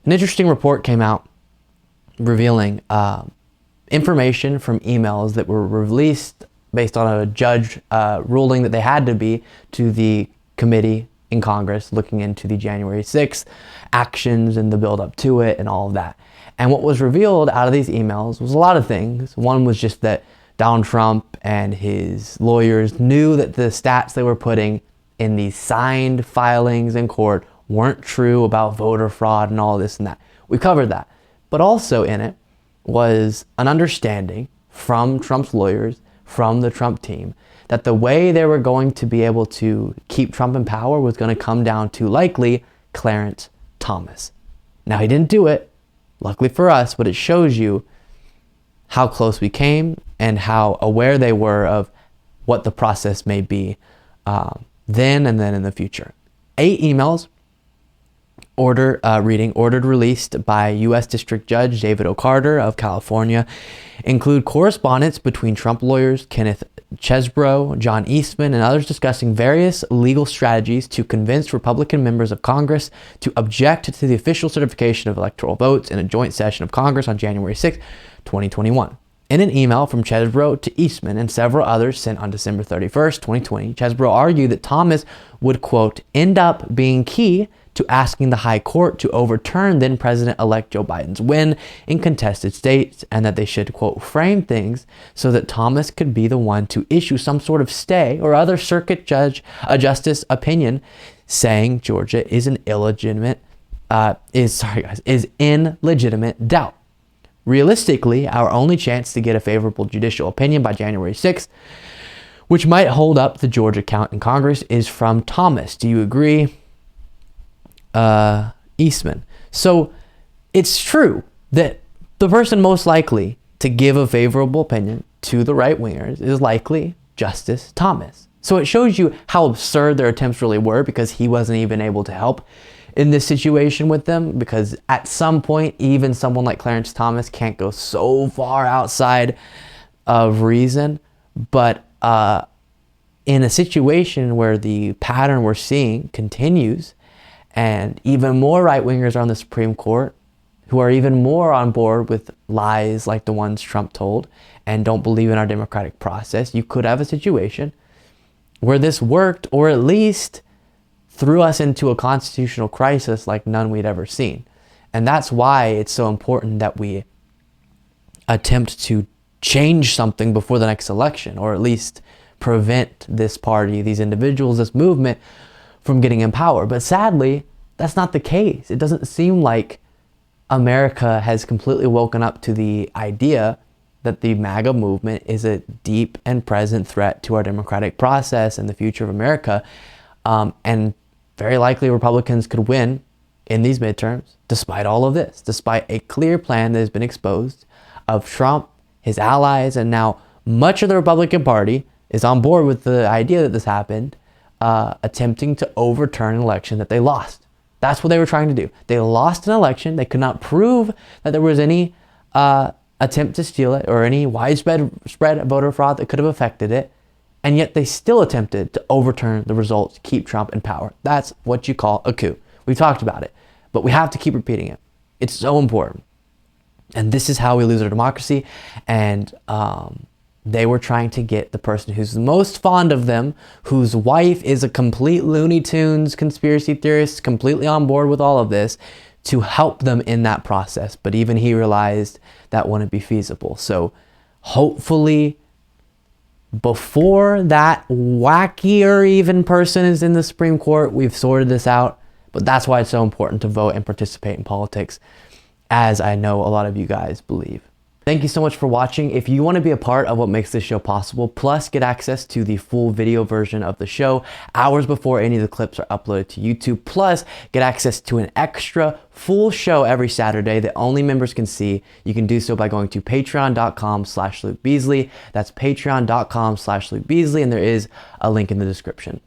An interesting report came out revealing information from emails that were released based on a judge ruling that they had to be to the committee in Congress looking into the January 6th actions and the build up to it and all of that. And what was revealed out of these emails was a lot of things. One was just that Donald Trump and his lawyers knew that the stats they were putting in these signed filings in court weren't true about voter fraud and all this and that. We covered that. But also in it was an understanding from Trump's lawyers, from the Trump team, that the way they were going to be able to keep Trump in power was going to come down to likely Clarence Thomas. Now, he didn't do it, luckily for us, but it shows you how close we came and how aware they were of what the process may be then and then in the future. 8 emails ordered released by U.S. District Judge David O'Carter of California include correspondence between Trump lawyers Kenneth Chesebro, John Eastman, and others discussing various legal strategies to convince Republican members of Congress to object to the official certification of electoral votes in a joint session of Congress on January 6, 2021. In an email from Chesebro to Eastman and several others sent on December 31st, 2020, Chesebro argued that Thomas would, quote, end up being key to asking the high court to overturn then President-elect Joe Biden's win in contested states, and that they should, quote, frame things so that Thomas could be the one to issue some sort of stay or other circuit justice opinion saying Georgia is in illegitimate doubt. Realistically, our only chance to get a favorable judicial opinion by January 6th, which might hold up the Georgia count in Congress, is from Thomas. Do you agree? Eastman. So it's true that the person most likely to give a favorable opinion to the right-wingers is likely Justice Thomas. So it shows you how absurd their attempts really were, because he wasn't even able to help in this situation with them, because at some point, even someone like Clarence Thomas can't go so far outside of reason. But in a situation where the pattern we're seeing continues, and even more right-wingers are on the Supreme Court who are even more on board with lies like the ones Trump told and don't believe in our democratic process, you could have a situation where this worked, or at least threw us into a constitutional crisis like none we'd ever seen. And that's why it's so important that we attempt to change something before the next election, or at least prevent this party, these individuals, this movement from getting in power. But sadly, that's not the case. It doesn't seem like America has completely woken up to the idea that the MAGA movement is a deep and present threat to our democratic process and the future of America. And very likely Republicans could win in these midterms despite all of this, despite a clear plan that has been exposed of Trump, his allies, and now much of the Republican Party is on board with the idea that this happened, attempting to overturn an election that they lost. That's what they were trying to do. They lost an election. They could not prove that there was any attempt to steal it or any widespread voter fraud that could have affected it. And yet they still attempted to overturn the results, keep Trump in power. That's what you call a coup. We've talked about it, but we have to keep repeating it. It's so important. And this is how we lose our democracy. And they were trying to get the person who's the most fond of them, whose wife is a complete Looney Tunes conspiracy theorist, completely on board with all of this, to help them in that process. But even he realized that wouldn't be feasible. So hopefully, before that wackier even person is in the Supreme Court, we've sorted this out. But that's why it's so important to vote and participate in politics, as I know a lot of you guys believe. Thank you so much for watching. If you want to be a part of what makes this show possible, plus get access to the full video version of the show hours before any of the clips are uploaded to YouTube, plus get access to an extra full show every Saturday that only members can see, you can do so by going to patreon.com/Luke Beasley. That's patreon.com/Luke Beasley, and there is a link in the description.